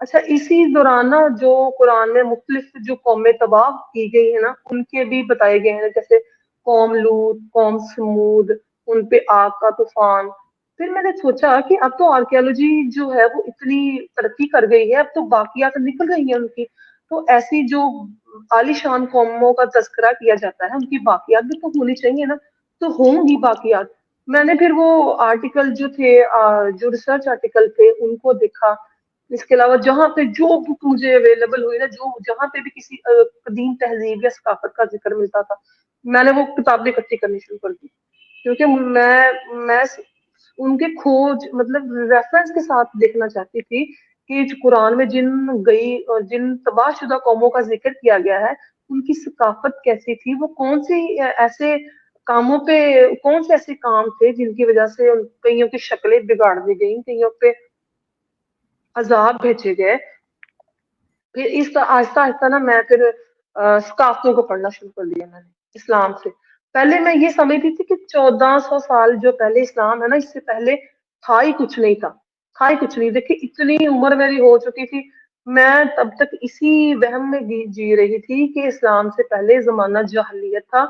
اچھا اسی دوران نا جو قرآن میں مختلف جو قومیں تباہ کی گئی ہیں نا ان کے بھی بتائے گئے ہیں، جیسے قوم لوط، قوم سمود، ان پہ آگ کا طوفان. پھر میں نے سوچا کہ اب تو آرکیولوجی جو ہے وہ اتنی ترقی کر گئی ہے، اب تو باقیات نکل گئی ہیں ان کی، تو ایسی جو عالی شان قوموں کا تذکرہ کیا جاتا ہے ان کی باقیات بھی تو ہونی چاہیے نا، تو ہوں گی باقیات. میں نے پھر وہ آرٹیکل جو تھے جو ریسرچ آرٹیکل تھے ان کو دیکھا. اس کے علاوہ جہاں پہ جو بک مجھے اویلیبل ہوئی نا، جو جہاں پہ بھی کسی قدیم تہذیب یا ثقافت کا ذکر ملتا تھا میں نے وہ کتابیں اکٹھی کرنی شروع کر دی، کیونکہ میں ان کے کھوج مطلب ریفرنس کے ساتھ دیکھنا چاہتی تھی کہ قرآن میں جن تباہ شدہ قوموں کا ذکر کیا گیا ہے ان کی ثقافت کیسی تھی، وہ کون سی ایسے کاموں پہ، کون سے ایسے کام تھے جن کی وجہ سے کئیوں کی شکلیں بگاڑ دی گئیں، کئیوں پہ عذاب بھیجے گئے. پھر اس آہستہ آہستہ نا میں پھر ثقافتوں کو پڑھنا شروع کر دیا میں نے اسلام سے. پہلے میں یہ سمجھتی تھی کہ 1400 سال جو پہلے اسلام ہے نا، اس سے پہلے تھا ہی کچھ نہیں تھا ہی کچھ نہیں. دیکھیے اتنی عمر میری ہو چکی تھی، میں تب تک اسی وہم میں جی رہی تھی کہ اسلام سے پہلے زمانہ جاہلیت تھا،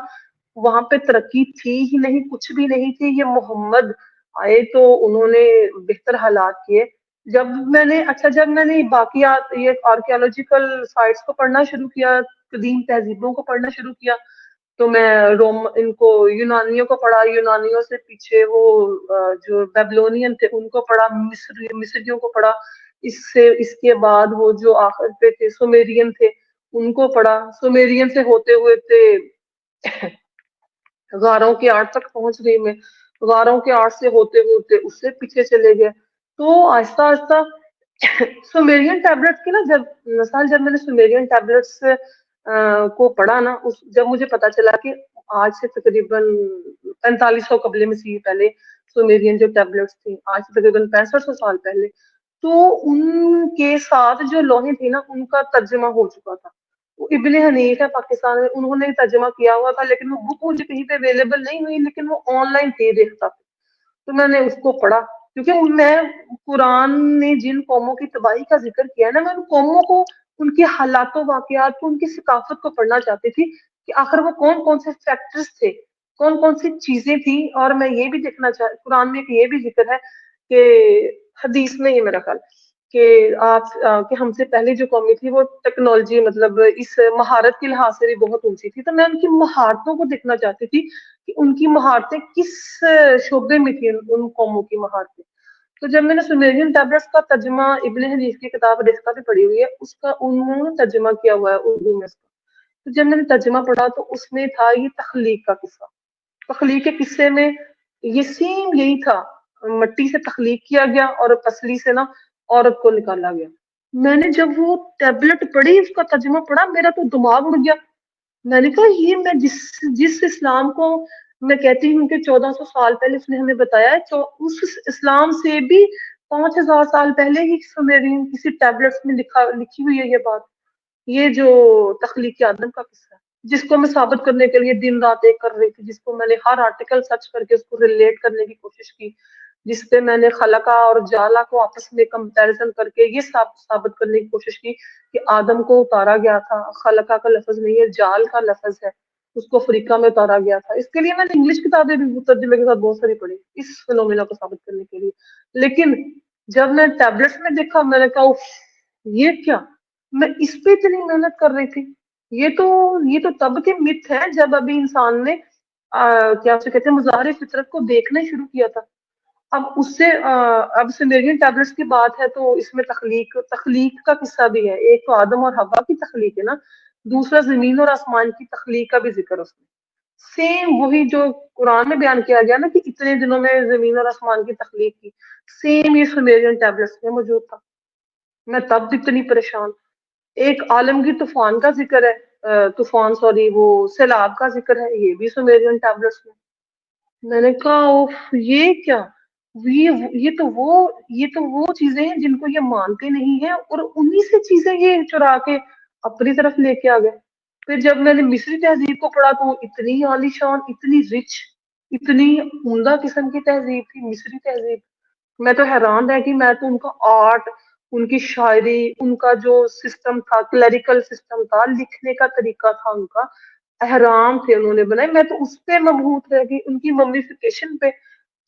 وہاں پہ ترقی تھی ہی نہیں، کچھ بھی نہیں تھی. یہ محمد آئے تو انہوں نے بہتر حالات کیے. جب میں نے باقیات یہ آرکیولوجیکل سائٹس کو پڑھنا شروع کیا، قدیم تہذیبوں کو پڑھنا شروع کیا، تو میں ان کو یونانیوں کو پڑھا، یونانیوں سے پیچھے وہ جو بیبلونین تھے ان کو پڑھا، مصریوں کو پڑھا، اس کے بعد وہ جو آخر پہ تھے سومیرین تھے ان کو پڑھا. سومیرین سے ہوتے ہوئے تھے غاروں کے آرٹ تک پہنچ گئی میں، غاروں کے آرٹ سے ہوتے ہوتے اس سے پیچھے چلے گئے. تو آہستہ آہستہ سومیرین ٹیبلٹس کی نا جب میں نے سومیرین ٹیبلٹس کو پڑھا نا، جب مجھے پتا چلا کہ آج سے تقریباً 4500 قبل مسیح پہلے سومیرین جو ٹیبلٹس تھیں، آج سے تقریباً 6500 سال پہلے، تو ان کے ساتھ جو لوہیں تھی نا ان کا ترجمہ ہو چکا تھا. ابن حنیف ہے پاکستان میں، انہوں نے ترجمہ کیا ہوا تھا، لیکن وہ بک مجھے کہیں پہ اویلیبل نہیں ہوئی، لیکن وہ آن لائن تھی دیکھتا تھا. تو میں نے اس کو پڑھا، کیونکہ میں قرآن نے جن قوموں کی تباہی کا ذکر کیا ہے نا، میں ان قوموں کو، ان کے حالات و واقعات کو، ان کی ثقافت کو پڑھنا چاہتی تھی کہ آخر وہ کون کون سے فیکٹرز تھے، کون کون سی چیزیں تھیں. اور میں یہ بھی دیکھنا قرآن میں یہ بھی ذکر ہے کہ حدیث میں یہ میرا خیال کہ کہ ہم سے پہلے جو قومی تھی وہ ٹیکنالوجی مطلب اس مہارت کے لحاظ سے بھی بہت اونچی تھی. تو میں ان کی مہارتوں کو دیکھنا چاہتی تھی کہ ان کی مہارتیں کس شعبے میں تھی، ان قوموں کی مہارتیں. تو جب میں نے سومیرین ٹیبلٹس کا ترجمہ ابن حنیف کی کتاب ریختہ بھی پڑھی ہوئی ہے، اس کا انہوں نے ترجمہ کیا ہوا ہے اردو میں. تو جب میں نے ترجمہ پڑھا تو اس میں تھا یہ تخلیق کا قصہ. تخلیق کے قصے میں یہ سیم یہی تھا، مٹی سے تخلیق کیا گیا اور پسلی سے نا عورت کو نکالا گیا. میں نے جب وہ ٹیبلٹ پڑھی، اس کا ترجمہ پڑھا، میرا تو دماغ اڑ گیا. میں نے کہا یہ میں جس اسلام کو میں کہتی ہوں کہ 1400 سال پہلے اس نے ہمیں بتایا ہے، تو اس اسلام سے بھی 5000 سال پہلے ہی سومیرین کسی ٹیبلٹس میں لکھی ہوئی ہے یہ بات، یہ جو تخلیق آدم کا قصہ ہے، جس کو میں ثابت کرنے کے لیے دن رات ایک کر رہی تھی، جس کو میں نے ہر آرٹیکل سرچ کر کے اس کو ریلیٹ کرنے کی کوشش کی، جس پہ میں نے خلقہ اور جالا کو آپس میں کمپیریزن کر کے یہ ثابت کرنے کی کوشش کی کہ آدم کو اتارا گیا تھا، خلقہ کا لفظ نہیں ہے، جال کا لفظ ہے، اس کو افریقہ میں اتارا گیا تھا. اس کے لیے میں نے انگلش کتابیں بھی ترجمے کے ساتھ بہت ساری پڑھی اس فینومینا کو ثابت کرنے کے لیے. لیکن جب میں ٹیبلٹس میں دیکھا میں نے کہا یہ کیا، میں اس پہ اتنی محنت کر رہی تھی. یہ تو تب کے مت ہے جب ابھی انسان نے کیا اسے کہتے ہیں مظاہر فطرت کو دیکھنا شروع کیا تھا. اب اس سے اب سومیرین ٹیبلٹس کی بات ہے تو اس میں تخلیق کا قصہ بھی ہے. ایک تو آدم اور حوا کی تخلیق ہے نا، دوسرا زمین اور آسمان کی تخلیق کا بھی ذکر اس میں سیم وہی جو قرآن میں بیان کیا گیا نا کہ اتنے دنوں میں زمین اور آسمان کی تخلیق کی، سیم یہ سومیرین ٹیبلٹس میں موجود تھا. میں تب اتنی پریشان. ایک عالمگیر طوفان کا ذکر ہے، وہ سیلاب کا ذکر ہے، یہ بھی سومیرین ٹیبلٹس میں. میں نے کہا یہ کیا، یہ تو وہ چیزیں ہیں جن کو یہ مانتے نہیں ہیں، اور انہی سے چیزیں یہ چرا کے اپنی طرف لے کے آ گئے. پھر جب میں نے مصری تہذیب کو پڑھا تو اتنی عالی شان، اتنی رچ، اتنی عمدہ قسم کی تہذیب تھی مصری تہذیب. میں تو حیران رہ گئی، میں تو ان کا آرٹ ان کی شاعری، ان کا جو سسٹم تھا، کلیریکل سسٹم تھا، لکھنے کا طریقہ تھا ان کا، احرام تھے انہوں نے بنائے. میں تو اس پہ مبہوت رہ گئی، ان کی ممیفیکیشن پہ.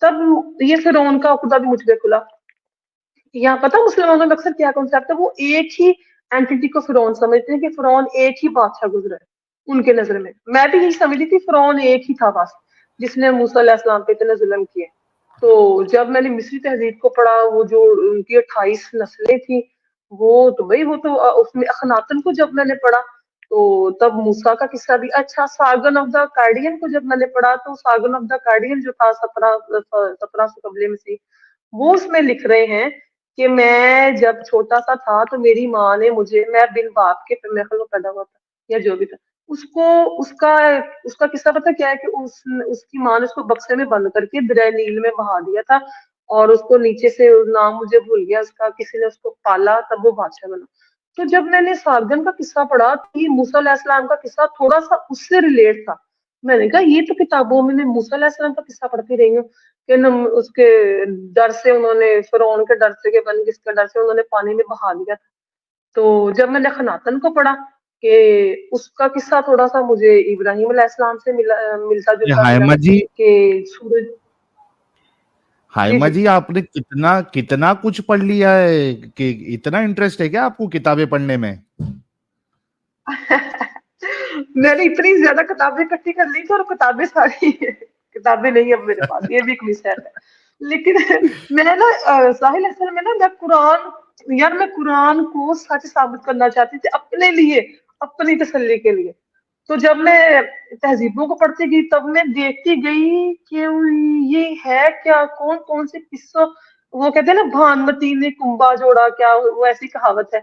تب یہ فرعون کا عقدہ بھی مجھ پہ کھلا. یہاں پتہ مسلمانوں میں اکثر کیا کنسیپٹ ہے، وہ ایک ہی اینٹی کو فرعون سمجھتے ہیں کہ فرعون ایک ہی بادشاہ گزرا ہے ان کے نظر میں. میں بھی یہی سمجھتی تھی فرعون ایک ہی تھا بس، جس نے موسیٰ علیہ السلام پہ اتنے ظلم کیے. تو جب میں نے مصری تہذیب کو پڑھا، وہ جو ان کی 28 نسلیں تھیں، وہ تو بھائی وہ تو اس میں اخناتن کو جب میں نے پڑھا تو تب موسیٰ کا قصہ بھی. اچھا، سارگن آف دا کارڈین کو جب میں نے پڑھا تو سارگن آف دا کارڈین جو تھا 1700 قبل مسیح، وہ اس میں لکھ رہے ہیں کہ میں جب چھوٹا سا تھا تو میری ماں نے مجھے، میں بن باپ کے میں پیدا ہوا تھا یا جو بھی تھا، اس کا قصہ پتہ کیا ہے کہ اس کی ماں نے اس کو بکسے میں بند کر کے دریا نیل میں بہا دیا تھا، اور اس کو نیچے سے نام مجھے بھول گیا اس کا، کسی نے اس کو پالا تب وہ بادشاہ بنا. تو جب میں نے سارگن کا قصہ پڑھا تو یہ موسیٰ علیہ السلام کا قصہ تھوڑا سا اس سے ریلیٹ تھا. میں نے کہا یہ تو کتابوں میں موسیٰ علیہ السلام کا قصہ پڑھتی رہی ہوں کہ اس کے ڈر سے انہوں نے، فرعون کے ڈر سے کہ بن کس کے ڈر سے انہوں نے پانی میں بہا دیا تھا. تو جب میں نے خناتن کو پڑھا کہ اس کا قصہ تھوڑا سا مجھے ابراہیم علیہ السلام سے ملتا یہ جلتا ملا حائمہ جی، کہ سورج. جی حائمہ جی. جی آپ نے کتنا کچھ پڑھ لیا ہے کہ اتنا انٹرسٹ ہے کیا آپ کو کتابیں پڑھنے میں؟ میں نے اتنی زیادہ کتابیں اکٹھی کر لی تھی، اور کتابیں ساری کتابیں نہیں اب میرے پاس، یہ بھی ایک مس ہے. لیکن میں نا ساحل اصل میں نا میں قرآن کو سچ ثابت کرنا چاہتی تھی اپنے لیے، اپنی تسلی کے لیے. تو جب میں تہذیبوں کو پڑھتی گئی تب میں دیکھتی گئی کہ یہ ہے کیا، کون کون سے قصوں. وہ کہتے ہیں نا بھانمتی نے کنبا جوڑا، کیا وہ ایسی کہاوت ہے،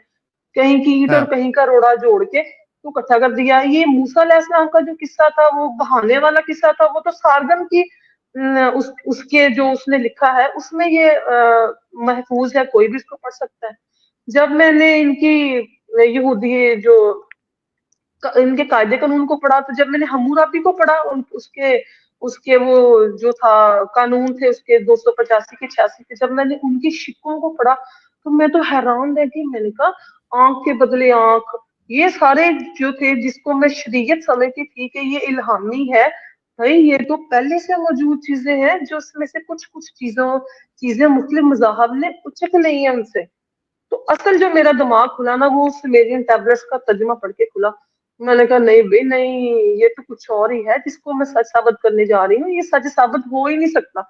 کہیں کی اینٹ اور کہیں کا روڑا جوڑ کے تو اکٹھا کر دیا. یہ موسیٰ علیہ السلام کا جو قصہ تھا وہ بہانے والا قصہ تھا، وہ تو سارگن کی اس کے جو اس نے لکھا ہے اس میں یہ محفوظ ہے، کوئی بھی اس کو پڑھ سکتا ہے. جب میں نے ان کی یہودی جو ان کے قاعدے قانون کو پڑھا، تو جب میں نے حمورابی کو پڑھا، اس کے وہ جو تھا قانون تھے اس کے 285 کے 86 کے، جب میں نے ان کی شکوں کو پڑھا تو میں تو حیران رہ گئی. میں نے کہا آنکھ کے بدلے آنکھ، یہ سارے جو تھے جس کو میں شریعت سمجھتی تھی کہ یہ الہامی ہے، بھائی یہ تو پہلے سے موجود چیزیں ہیں جو اس میں سے کچھ چیزیں مختلف مذاہب نے اچک نہیں ہیں ان سے. تو اصل جو میرا دماغ کھلا نا وہ سمیرین ٹیبلٹس کا ترجمہ پڑھ کے کھلا. میں نے کہا نہیں بھائی نہیں، یہ تو کچھ اور ہی ہے جس کو میں سچ ثابت کرنے جا رہی ہوں. یہ سچ ثابت ہو ہی نہیں سکتا.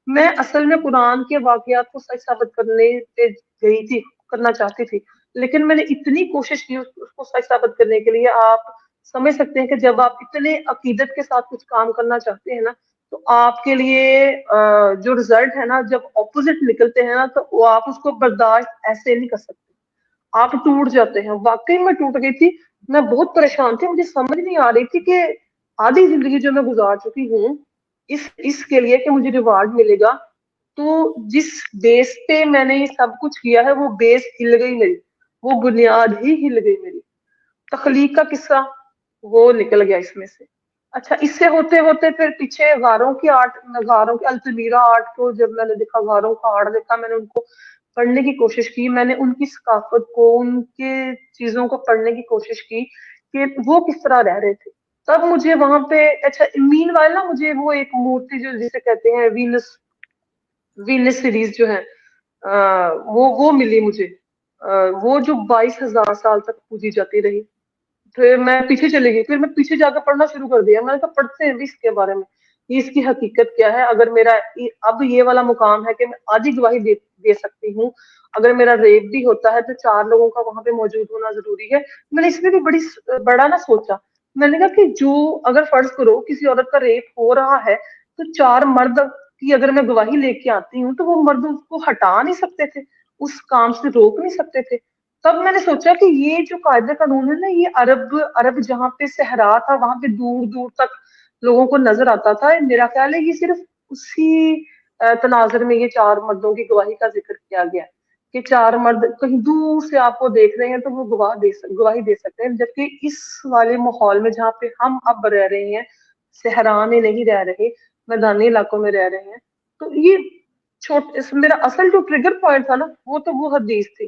میں اصل میں قرآن کے واقعات کو سچ ثابت کرنے پہ گئی تھی، کرنا چاہتی تھی، لیکن میں نے اتنی کوشش کی اس کو سچ ثابت کرنے کے لیے. آپ سمجھ سکتے ہیں کہ جب آپ اتنے عقیدت کے ساتھ کچھ کام کرنا چاہتے ہیں نا تو آپ کے لیے جو رزلٹ ہے نا، جب اپوزٹ نکلتے ہیں نا تو وہ آپ اس کو برداشت ایسے نہیں کر سکتے، آپ ٹوٹ جاتے ہیں. واقعی میں ٹوٹ گئی تھی، میں بہت پریشان تھی. مجھے سمجھ نہیں آ رہی تھی کہ آدھی زندگی جو میں گزار چکی ہوں اس کے لیے کہ مجھے ریوارڈ ملے گا، تو جس بیس پہ میں نے یہ سب کچھ کیا ہے وہ بیس ہل گئی میری، وہ بنیاد ہی ہل گئی میری. تخلیق کا قصہ وہ نکل گیا اس میں سے. اچھا، اس سے ہوتے ہوتے پھر پیچھے غاروں کی التمیرا آرٹ کو جب میں نے دیکھا، غاروں کا آرٹ دیکھا، میں نے ان کو پڑھنے کی کوشش کی. میں نے ان کی ثقافت کو، ان کے چیزوں کو پڑھنے کی کوشش کی کہ وہ کس طرح رہ رہے تھے. تب مجھے وہاں پہ اچھا مین وائل نا مجھے وہ ایک مورتی جو جسے کہتے ہیں وینس سیریز جو ہے وہ ملی مجھے. وہ جو 22,000 سال تک پوجی جاتی رہی. پھر میں پیچھے چلی گئی، پھر میں پیچھے جا کے پڑھنا شروع کر دیا. میں نے کہا پڑھتے ہیں بھی اس کے بارے میں، یہ اس کی حقیقت کیا ہے. اگر میرا اب یہ والا مقام ہے کہ میں آدھی گواہی دے سکتی ہوں، اگر میرا ریپ بھی ہوتا ہے تو 4 لوگوں کا وہاں پہ موجود ہونا ضروری ہے. میں نے اس میں بھی بڑا نہ سوچا. میں نے کہا کہ جو اگر فرض کرو کسی عورت کا ریپ ہو رہا ہے تو 4 مرد کی اگر میں گواہی لے کے آتی ہوں تو وہ مرد اس کو ہٹا نہیں سکتے تھے، اس کام سے روک نہیں سکتے تھے. تب میں نے سوچا کہ یہ جو قاعدہ قانون ہے نا، یہ عرب جہاں پہ صحرا تھا وہاں پہ دور دور تک لوگوں کو نظر آتا تھا. میرا خیال ہے یہ صرف اسی تناظر میں یہ 4 مردوں کی گواہی کا ذکر کیا گیا کہ 4 مرد کہیں دور سے آپ کو دیکھ رہے ہیں تو وہ گواہی دے سکتے ہیں. جبکہ اس والے ماحول میں جہاں پہ ہم اب رہ رہے ہیں، صحرا میں نہیں رہ رہے، میدانی علاقوں میں رہ رہے ہیں، تو یہ میرا اصل جو ٹریگر پوائنٹ تھا نا وہ تو وہ حدیث تھی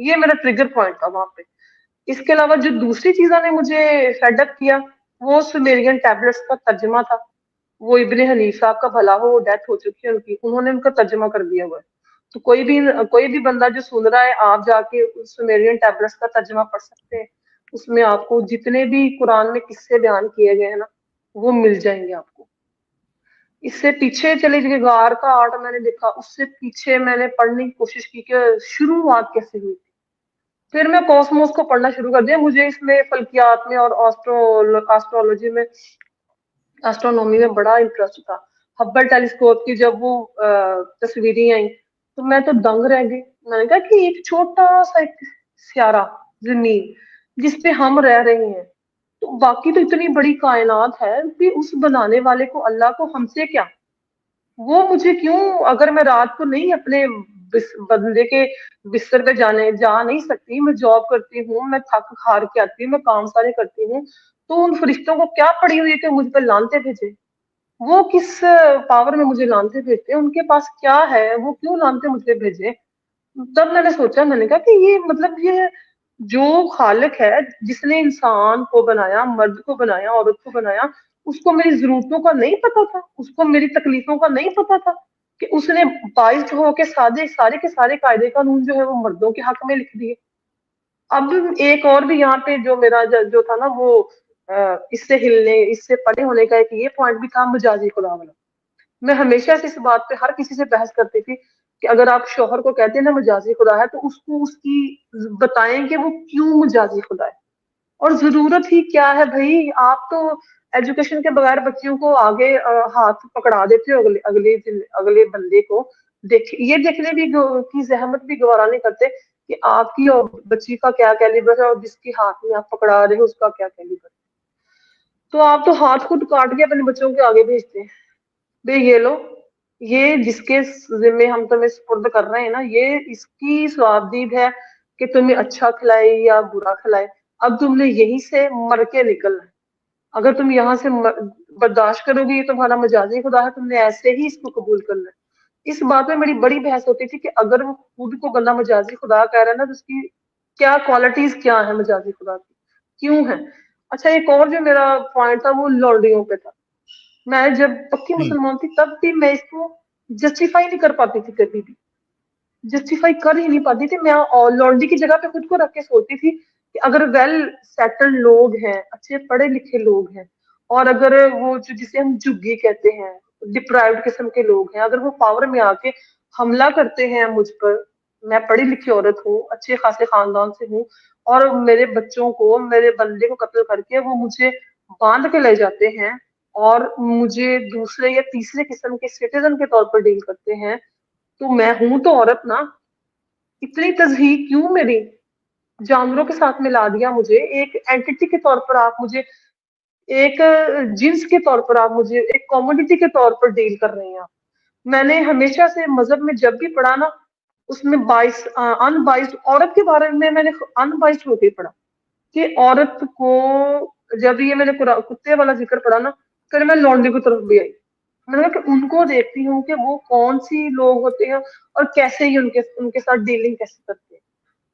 یہ میرا ٹریگر پوائنٹ تھا وہاں پہ. اس کے علاوہ جو دوسری چیزوں نے مجھے فیڈ اپ کیا وہ سومیرین ٹیبلٹس کا ترجمہ تھا. وہ ابن حنیف صاحب کا بھلا ہو، وہ ڈیتھ ہو چکی ہے ان کی، انہوں نے ان کا ترجمہ کر دیا ہوا ہے. تو کوئی بھی بندہ جو سن رہا ہے، آپ جا کے سومیرین ٹیبلٹس کا ترجمہ پڑھ سکتے ہیں. اس میں آپ کو جتنے بھی قرآن میں قصے بیان کیے گئے ہیں نا وہ مل جائیں گے آپ کو. اس سے پیچھے چلے گئے غار کا آرٹ میں نے دیکھا، اس سے پیچھے میں نے پڑھنے کی کوشش کی کہ شروعات کیسے ہوئی تھی. پھر میں کوسموس کو پڑھنا شروع کر دیا. مجھے اس میں فلکیات میں اور آسٹرولوجی میں، آسٹرونومی میں بڑا انٹرسٹ تھا. ہبل ٹیلیسکوپ کی جب وہ تصویریں آئیں تو میں تو دنگ رہ گئی. میں نے کہا کہ ایک چھوٹا سا ایک سیارہ زمین جس پہ ہم رہ رہے ہیں، تو باقی تو اتنی بڑی کائنات ہے کہ اس بنانے والے کو، اللہ کو، ہم سے کیا. وہ مجھے کیوں، اگر میں رات کو نہیں اپنے بندے کے بستر پہ جا نہیں سکتی، میں جاب کرتی ہوں، میں تھک ہار کے آتی ہوں، میں کام سارے کرتی ہوں، تو ان فرشتوں کو کیا پڑی ہوئی ہے کہ مجھ پہ لانتے بھیجے. وہ کس پاور میں مجھے لانتے بھیجتے، ان کے پاس کیا ہے، وہ کیوں لانتے مجھ پہ بھیجے. تب میں نے سوچا، میں نے کہا کہ یہ مطلب یہ جو خالق ہے جس نے انسان کو بنایا، مرد کو بنایا، عورت کو بنایا، اس کو میری ضرورتوں کا نہیں پتا تھا، اس کو میری تکلیفوں کا نہیں پتا تھا کہ اس نے باعث ہو کے سارے کے سارے قاعدے قانون جو ہے وہ مردوں کے حق میں لکھ دیے. اب ایک اور بھی یہاں پہ جو میرا جو تھا نا وہ اس سے ہلنے، اس سے پڑے ہونے کا ایک یہ پوائنٹ بھی تھا، مجازی خدا والا. میں ہمیشہ سے اس بات پہ ہر کسی سے بحث کرتی تھی کہ اگر آپ شوہر کو کہتے ہیں نا مجازی خدا ہے، تو اس کو اس کی بتائیں کہ وہ کیوں مجازی خدا ہے اور ضرورت ہی کیا ہے. بھائی آپ تو ایجوکیشن کے بغیر بچیوں کو آگے ہاتھ پکڑا دیتے ہو اگلے بندے کو. یہ دیکھنے بھی کی زحمت بھی گوارا نہیں کرتے کہ آپ کی اور بچی کا کیا کیلیبر ہے اور جس کے ہاتھ میں آپ پکڑا رہے ہو اس کا کیا کیلیبر ہے. تو آپ تو ہاتھ خود کاٹ کے اپنے بچوں کے آگے بھیجتے ہیں. بھائی یہ لو، یہ جس کے ذمے ہم تمہیں سپرد کر رہے ہیں نا، یہ اس کی ثوابدید ہے کہ تمہیں اچھا کھلائے یا برا کھلائے. اب تم نے یہیں سے مر کے نکلنا ہے. اگر تم یہاں سے برداشت کرو گی، یہ تمہارا مجازی خدا ہے، تم نے ایسے ہی اس کو قبول کرنا ہے. اس بات میں میری بڑی بحث ہوتی تھی کہ اگر وہ خود کو بندہ مجازی خدا کہہ رہا ہے نا، تو اس کی کیا کوالٹیز کیا ہے مجازی خدا کی، کیوں ہے. اچھا، ایک اور جو میرا پوائنٹ تھا وہ لونڈیوں پہ تھا. میں جب پکی مسلمان تھی تب بھی میں اس کو جسٹیفائی نہیں کر پاتی تھی، کبھی بھی جسٹیفائی کر ہی نہیں پاتی تھی. میں لونڈی کی جگہ پہ خود کو رکھ کے سوچتی تھی کہ اگر ویل سیٹلڈ لوگ ہیں، اچھے پڑھے لکھے لوگ ہیں، اور اگر وہ جسے ہم جھگی کہتے ہیں، ڈپرائیوڈ قسم کے لوگ ہیں، اگر وہ پاور میں آ کے حملہ کرتے ہیں مجھ پر، میں پڑھی لکھی عورت ہوں، اچھے خاصے خاندان سے ہوں، اور میرے بچوں کو، میرے بندے کو قتل کر کے وہ مجھے باندھ کے لے جاتے ہیں اور مجھے دوسرے یا تیسرے قسم کے سٹیزن کے طور پر ڈیل کرتے ہیں، تو میں ہوں تو عورت نا. اتنی تضحیق کیوں میری؟ جانوروں کے ساتھ ملا دیا مجھے، ایک اینٹی کے طور پر آپ مجھے، ایک جنس کے طور پر آپ مجھے ایک کموڈٹی کے طور پر ڈیل کر رہے ہیں. میں نے ہمیشہ سے مذہب میں جب بھی پڑھا نا، اس میں ان بائسڈ عورت کے بارے میں نے ان بائسڈ ہو کے پڑھا کہ عورت کو، جب یہ میں نے کتے والا ذکر پڑھا نا، پھر میں لونڈی کی طرف بھی آئی. میں نے کہا کہ ان کو دیکھتی ہوں کہ وہ کون سی لوگ ہوتے ہیں اور کیسے ہی ان کے ساتھ ڈیلنگ کیسے کرتے ہیں.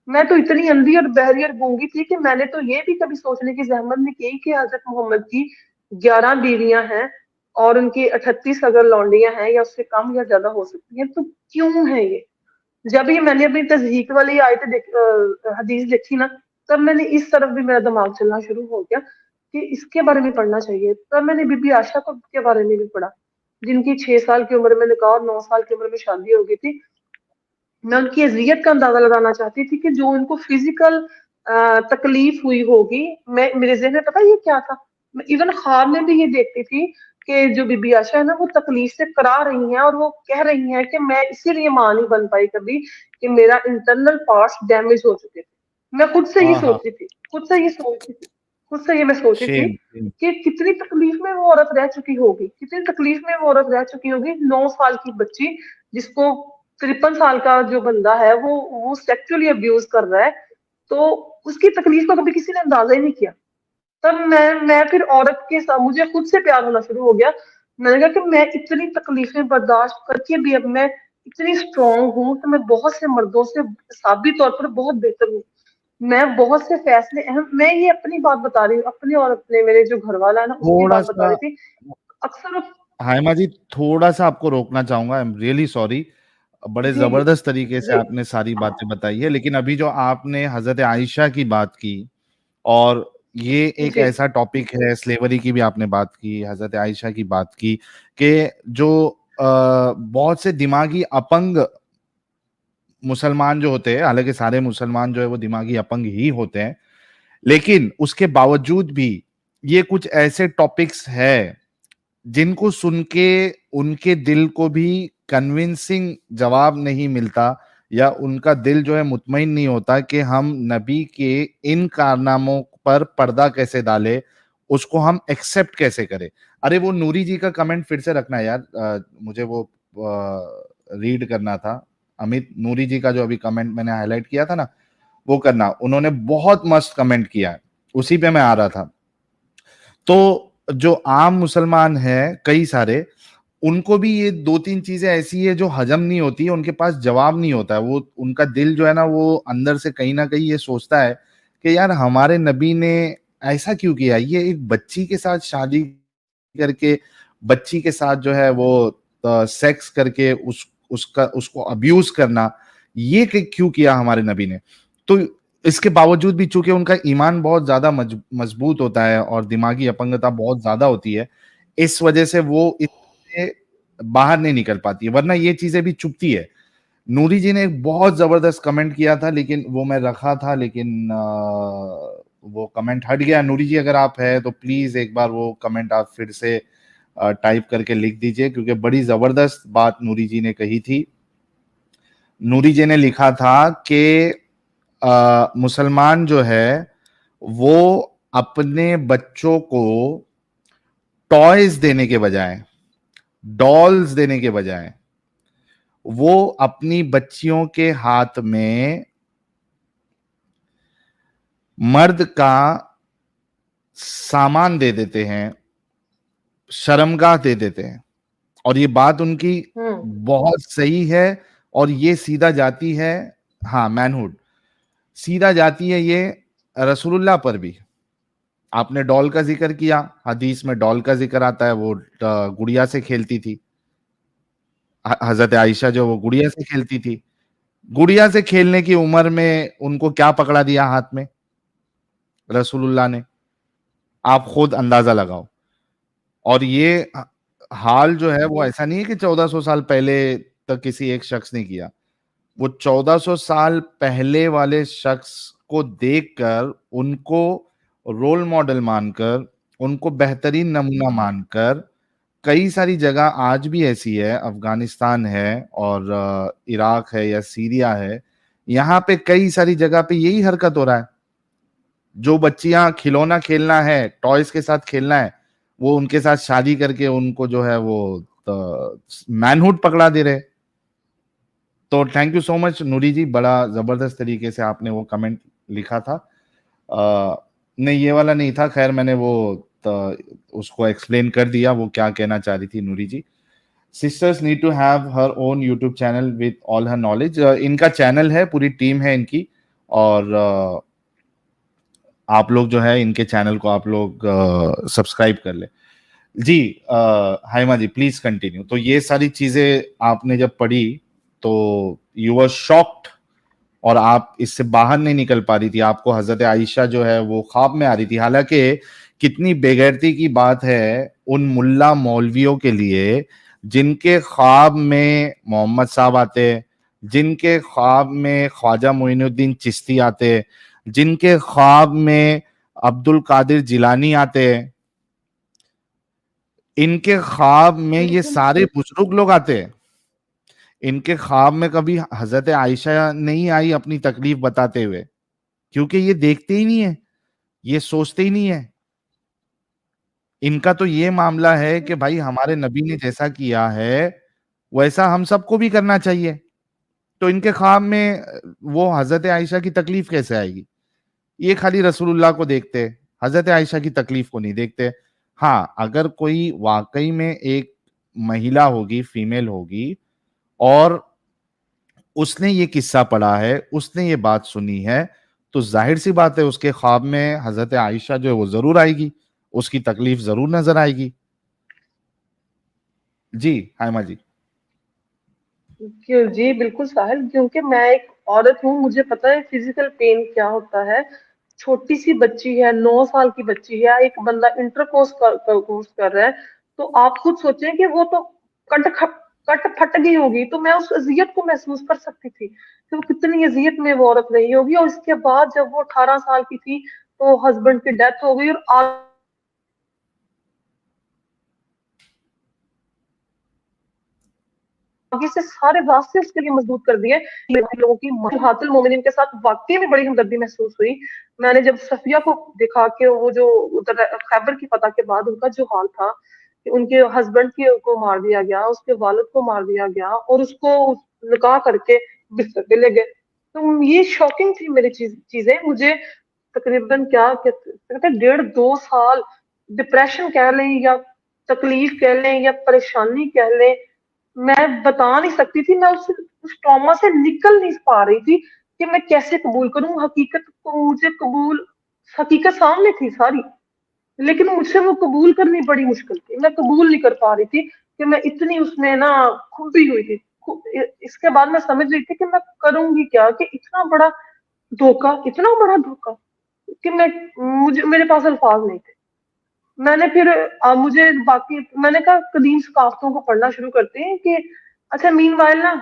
میں تو اتنی اندھی اور بہری اور گونگی تھی کہ میں نے تو یہ بھی کبھی سوچنے کی زحمت نہیں کی کہ حضرت محمد کی 11 بیویاں ہیں اور ان کی 38 اگر لونڈیاں ہیں یا اس سے کم یا زیادہ ہو سکتی ہیں، تو کیوں ہے یہ؟ جب یہ میں نے اپنی تضحیق والی آیت حدیث دیکھی نا، تب میں نے اس طرف بھی میرا دماغ چلنا شروع ہو گیا کہ اس کے بارے میں پڑھنا چاہیے. تب میں نے بی بی عائشہ کے بارے میں بھی پڑھا، جن کی 6 سال کی عمر میں نکاح اور 9 سال کی عمر میں شادی ہو گئی تھی. میں ان کی اذیت کا اندازہ لگانا چاہتی تھی کہ جو ان کو فزیکل تکلیف ہوئی ہوگی. میرے ذہن میں پتا یہ کیا تھا، میں ایون خواب میں بھی یہ دیکھتی تھی کہ جو بی بی عائشہ ہے نا، وہ تکلیف سے کرا رہی ہیں اور وہ کہہ رہی ہیں کہ میں اسی لیے ماں نہیں بن پائی کبھی کہ میرا انٹرنل پارٹس ڈیمیج ہو چکے تھے. میں خود سے یہ سوچتی تھی، خود سے یہ میں سوچتی تھی کہ کتنی تکلیف میں وہ عورت رہ چکی ہوگی، کتنی تکلیف میں وہ عورت رہ چکی ہوگی. 9 سال کی بچی جس کو 53 سال کا جو بندہ ہے وہ سیکچولی ابیوز کر رہا ہے، تو اس کی تکلیف کا کبھی کسی نے اندازہ ہی نہیں کیا. تب میں پھر عورت کے ساتھ مجھے خود سے پیار ہونا شروع ہو گیا. میں نے کہا کہ میں اتنی تکلیفیں برداشت کر کے بھی اب میں اتنی اسٹرانگ ہوں کہ میں بہت سے مردوں سے حسابی طور پر بہت بہتر ہوں. میں بہت سے فیصلے اہم, میں یہ اپنی بات بتا رہی ہوں, اپنے اور اپنے میرے جو گھر والا ہے نا اس کی تھوڑا بات بتا سا رہی تھی. اکثر ہائمہ جی تھوڑا سا آپ کو روکنا چاہوں گا, آئی ایم ریئلی سوری, بڑے جی زبردست طریقے سے جی آپ نے ساری باتیں بتائی ہے, لیکن ابھی جو آپ نے حضرت عائشہ کی بات کی, اور یہ ایک جی ایسا ٹاپک ہے, سلیوری کی بھی آپ نے بات کی, حضرت عائشہ کی بات کی, کہ جو بہت سے دماغی اپنگ مسلمان جو ہوتے ہیں, حالانکہ سارے مسلمان جو ہے وہ دماغی اپنگ ہی ہوتے ہیں, لیکن اس کے باوجود بھی یہ کچھ ایسے ٹاپکس ہے جن کو سن کے ان کے دل کو بھی کنونسنگ جواب نہیں ملتا, یا ان کا دل جو ہے مطمئن نہیں ہوتا کہ ہم نبی کے ان کارناموں پر پردہ کیسے ڈالے, اس کو ہم ایکسپٹ کیسے کریں. ارے وہ نوری جی کا کمنٹ پھر سے رکھنا یار, مجھے وہ ریڈ کرنا تھا. امیت نوری جی کا جو ابھی کمنٹ میں نے ہائی لائٹ کیا تھا نا, وہ کرنا, انہوں نے بہت مست کمنٹ کیا ہے, اسی پہ میں آ رہا تھا. تو جو عام مسلمان ہیں کئی سارے, ان کو بھی یہ دو تین چیزیں ایسی ہے جو ہجم نہیں ہوتی ہے, ان کے پاس جواب نہیں ہوتا ہے, وہ ان کا دل جو ہے نا وہ اندر سے کہیں نہ کہیں یہ سوچتا ہے کہ یار ہمارے نبی نے ایسا کیوں کیا, یہ ایک بچی کے ساتھ شادی کر کے, بچی کے ساتھ جو ہے وہ سیکس کر کے اس کو ابیوز کرنا, یہ کیوں کیا ہمارے نبی نے. تو اس کے باوجود بھی چونکہ ان کا ایمان بہت زیادہ مضبوط ہوتا ہے اور دماغی اپنگتا بہت زیادہ ہوتی ہے, اس وجہ سے وہ اس سے باہر نہیں نکل پاتی ہے, ورنہ یہ چیزیں بھی چپتی ہے. نوری جی نے ایک بہت زبردست کمنٹ کیا تھا, لیکن وہ میں رکھا تھا, لیکن وہ کمنٹ ہٹ گیا. نوری جی اگر آپ ہے تو پلیز ایک بار وہ کمنٹ آپ پھر سے ٹائپ کر کے لکھ دیجئے, کیونکہ بڑی زبردست بات نوری جی نے کہی تھی. نوری جی نے لکھا تھا کہ مسلمان جو ہے وہ اپنے بچوں کو ٹوائز دینے کے بجائے, ڈالز دینے کے بجائے, وہ اپنی بچیوں کے ہاتھ میں مرد کا سامان دے دیتے ہیں, شرمگاہ دے دیتے ہیں. اور یہ بات ان کی بہت صحیح ہے, اور یہ سیدھا جاتی ہے, ہاں مینہوڈ سیدھا جاتی ہے یہ رسول اللہ پر بھی. آپ نے ڈال کا ذکر کیا, حدیث میں ڈال کا ذکر آتا ہے, وہ گڑیا سے کھیلتی تھی, حضرت عائشہ جو وہ گڑیا سے کھیلتی تھی. گڑیا سے کھیلنے کی عمر میں ان کو کیا پکڑا دیا ہاتھ میں رسول اللہ نے, آپ خود اندازہ لگاؤ. اور یہ حال جو ہے وہ ایسا نہیں ہے کہ 1400 سال پہلے تک کسی ایک شخص نے کیا, وہ 1400 سال پہلے والے شخص کو دیکھ کر, ان کو رول ماڈل مان کر, ان کو بہترین نمونہ مان کر, کئی ساری جگہ آج بھی ایسی ہے, افغانستان ہے اور عراق ہے یا سیریا ہے, یہاں پہ کئی ساری جگہ پہ یہی حرکت ہو رہا ہے. جو بچیاں کھلونا کھیلنا ہے, ٹوائز کے ساتھ کھیلنا ہے, وہ ان کے ساتھ شادی کر کے ان کو جو ہے وہ مینہوڈ پکڑا دے رہے. تو تھینک یو سو مچ نوری جی, بڑا زبردست طریقے سے آپ نے وہ کمنٹ لکھا تھا. نہیں یہ والا نہیں تھا, خیر میں نے وہ اس کو ایکسپلین کر دیا وہ کیا کہنا چاہ رہی تھی Noori ji. Sisters need to have her own YouTube channel with all her knowledge. ان کا چینل ہے, پوری ٹیم ہے ان کی, اور آپ لوگ جو ہے ان کے چینل کو آپ لوگ سبسکرائب کر لیں. جی ہائمہ جی پلیز کنٹینیو. تو یہ ساری چیزیں آپ نے جب پڑھی تو یو آر شاکڈ, اور آپ اس سے باہر نہیں نکل پا رہی تھی. آپ کو حضرت عائشہ جو ہے وہ خواب میں آ رہی تھی, حالانکہ کتنی بے غیرتی کی بات ہے ان ملا مولویوں کے لیے جن کے خواب میں محمد صاحب آتے, جن کے خواب میں خواجہ معین الدین چشتی آتے, جن کے خواب میں عبد القادر جیلانی آتے, ان کے خواب میں یہ سارے بزرگ لوگ آتے. ان کے خواب میں کبھی حضرت عائشہ نہیں آئی اپنی تکلیف بتاتے ہوئے, کیونکہ یہ دیکھتے ہی نہیں ہے, یہ سوچتے ہی نہیں ہے. ان کا تو یہ معاملہ ہے کہ بھائی ہمارے نبی نے جیسا کیا ہے ویسا ہم سب کو بھی کرنا چاہیے. تو ان کے خواب میں وہ حضرت عائشہ کی تکلیف کیسے آئے گی؟ یہ خالی رسول اللہ کو دیکھتے, حضرت عائشہ کی تکلیف کو نہیں دیکھتے. ہاں اگر کوئی واقعی میں ایک مہیلا ہوگی, فیمیل ہوگی, اور اس نے یہ قصہ پڑھا ہے, اس نے یہ بات سنی ہے, تو ظاہر سی بات ہے اس کے خواب میں حضرت عائشہ جو ہے وہ ضرور آئے گی, اس کی تکلیف ضرور نظر آئے گی. جی حائمہ جی. جی بالکل ساحل, کیونکہ میں ایک عورت ہوں, مجھے پتا ہے فزیکل پین کیا ہوتا ہے. چھوٹی سی بچی ہے, 9 سال کی بچی ہے, ایک بندہ انٹر کورس کر رہا ہے, تو آپ خود سوچیں کہ وہ تو کٹ پھٹ گئی ہوگی, تو میں اس اذیت کو محسوس کر سکتی تھی کہ وہ کتنی اذیت میں وہ عورت رہی ہوگی. اور اس کے بعد جب وہ 18 سال کی تھی تو ہسبینڈ کی ڈیتھ ہو گئی, اور آگے سے سارے راستے اس کے لیے مسدود کر دیے لوگوں کی. امہات المومنین کے ساتھ واقعی میں بڑی ہمدردی محسوس ہوئی. میں نے جب صفیہ کو دیکھا کہ وہ جو خیبر کی فتح کے بعد ان کا جو حال تھا کہ ان کے ہسبینڈ کو مار دیا گیا, اس کے والد کو مار دیا گیا, اور اس کو نکاح کر کے بستر پہ لے گئے, تو یہ شاکنگ تھی میری چیزیں. مجھے تقریباً کیا کہتے ہیں 1.5-2 سال ڈپریشن کہہ لیں یا تکلیف کہہ لیں یا پریشانی کہہ لیں, میں بتا نہیں سکتی تھی. میں اس ٹراما سے نکل نہیں پا رہی تھی کہ میں کیسے قبول کروں حقیقت کو. مجھے حقیقت سامنے تھی ساری, لیکن مجھ سے وہ قبول کرنی بڑی مشکل تھی. میں قبول نہیں کر پا رہی تھی کہ میں اتنی اس میں نا کھبی ہوئی تھی. اس کے بعد میں سمجھ رہی تھی کہ میں کروں گی کیا, کہ اتنا بڑا دھوکا کہ میرے پاس الفاظ نہیں تھے. میں نے پھر میں نے کہا قدیم ثقافتوں کو پڑھنا شروع کرتے ہیں کہ اچھا مین وائل نا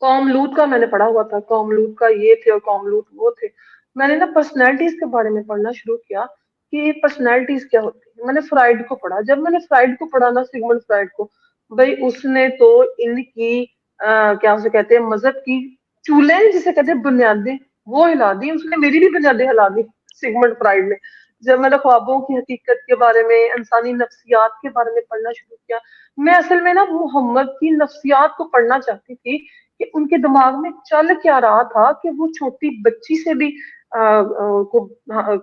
قوم لوط کا میں نے پڑھا ہوا تھا, قوم لوط کا یہ تھے اور قوم لوط وہ تھے. میں نے نا پرسنالٹیز کے بارے میں پڑھنا شروع کیا کہ یہ پرسنالٹیز کیا ہوتی ہیں. میں نے فرائڈ کو پڑھا. جب میں نے فرائڈ کو پڑھا نا, سیگمنڈ فرائڈ کو, بھائی اس نے تو ان کی کیا اسے کہتے ہیں مذہب کی چولہے جسے کہتے ہیں بنیادیں وہ ہلا دی. اس نے میری بھی بنیادیں ہلا دی سیگمنڈ فرائڈ نے. جب میں نے خوابوں کی حقیقت کے بارے میں, انسانی نفسیات کے بارے میں پڑھنا شروع کیا, میں اصل میں نا محمد کی نفسیات کو پڑھنا چاہتی تھی کہ ان کے دماغ میں چل کیا رہا تھا کہ وہ چھوٹی بچی سے بھی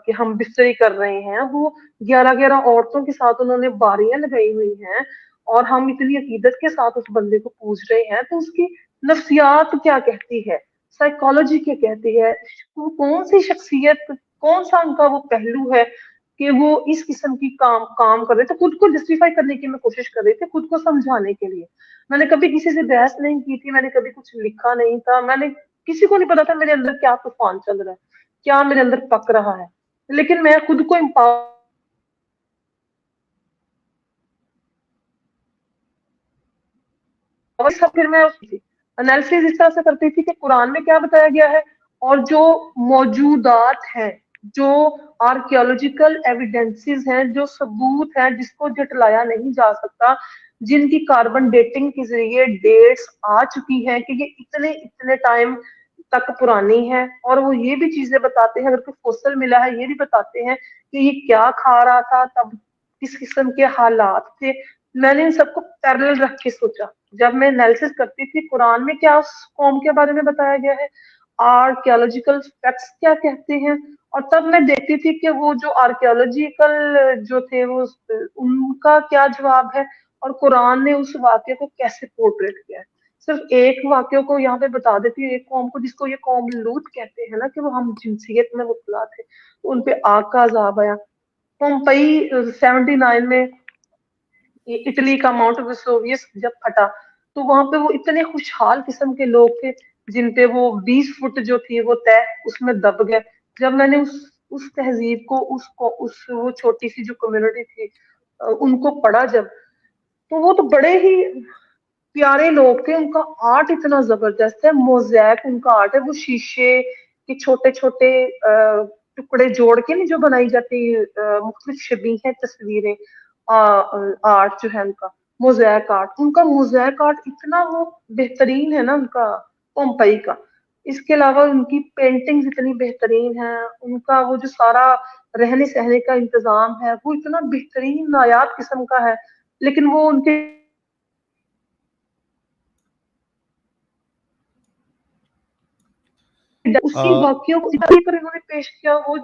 کہ ہم بستری کر رہے ہیں, وہ 11 عورتوں کے ساتھ انہوں نے باریاں لگائی ہوئی ہیں, اور ہم اتنی عقیدت کے ساتھ اس بندے کو پوچھ رہے ہیں. تو اس کی نفسیات کیا کہتی ہے, سائیکالوجی کیا کہتی ہے, کون سی شخصیت, کون سا ان کا وہ پہلو ہے کہ وہ اس قسم کی کام کر رہے تھے. خود کو جسٹیفائی کرنے کی میں کوشش کر رہی تھی, خود کو سمجھانے کے لیے. میں نے کبھی کسی سے بحث نہیں کی تھی, میں نے کبھی کچھ لکھا نہیں تھا, میں نے کسی کو نہیں پتا تھا میرے اندر کیا طوفان چل رہا ہے, کیا میرے اندر پک رہا ہے. لیکن میں خود کو پھر میں انالیسس اس طرح سے کرتی تھی کہ قرآن میں کیا بتایا گیا ہے, اور جو موجودات ہیں, جو آرکیولوجیکل ایویڈینسز ہیں, جو ثبوت ہیں جس کو جھٹلایا نہیں جا سکتا, جن کی کاربن ڈیٹنگ کے ذریعے ڈیٹس آ چکی ہیں کہ یہ اتنے ٹائم تک پرانی ہے. اور وہ یہ بھی چیزیں بتاتے ہیں, اگر کوئی فوسل ملا ہے یہ بھی بتاتے ہیں کہ یہ کیا کھا رہا تھا, تب کس قسم کے حالات تھے. میں نے ان سب کو پیرلل رکھ کے سوچا. جب میں انالیسس کرتی تھی قرآن میں کیا اس قوم کے بارے میں بتایا گیا ہے, آرکیولوجیکل فیکٹس کیا کہتے ہیں, اور تب میں دیکھتی تھی کہ وہ جو آرکیولوجیکل جو تھے وہ ان کا کیا جواب ہے, اور قرآن نے اس واقعے کو کیسے پورٹریٹ کیا ہے. صرف ایک واقعے کو یہاں پہ بتا دیتی ہوں, ایک قوم کو جس کو یہ قوم لوط کہتے ہیں نا, کہ وہ ہم جنسیت میں مبتلا تھے, ان پہ آگ کا عذاب آیا. پومپئی 79 میں اٹلی کا ماؤنٹ ویسوویس جب پھٹا تو وہاں پہ وہ اتنے خوشحال قسم کے لوگ تھے جن پہ وہ 20 فٹ جو تھی وہ طے اس میں دب گئے. جب میں نے اس تہذیب کو وہ چھوٹی سی جو کمیونٹی تھی ان کو پڑھا جب, تو وہ تو بڑے ہی پیارے لوگ تھے. ان کا آرٹ اتنا زبردست ہے, موزیک ان کا آرٹ ہے, وہ شیشے کے چھوٹے چھوٹے ٹکڑے جوڑ کے نہیں جو بنائی جاتی مختلف شبیہیں تصویریں, آرٹ جو ہے ان کا موزیک آرٹ, ان کا موزیک آرٹ اتنا وہ بہترین ہے نا ان کا پومپئی کا. اس کے علاوہ ان کی پینٹنگ اتنی بہترین ہے, ان کا وہ جو سارا رہنے سہنے کا انتظام ہے وہ اتنا بہترین نایاب قسم کا ہے. لیکن وہ ان کے اسی واقعوں کو انہوں نے پیش کیا, وہ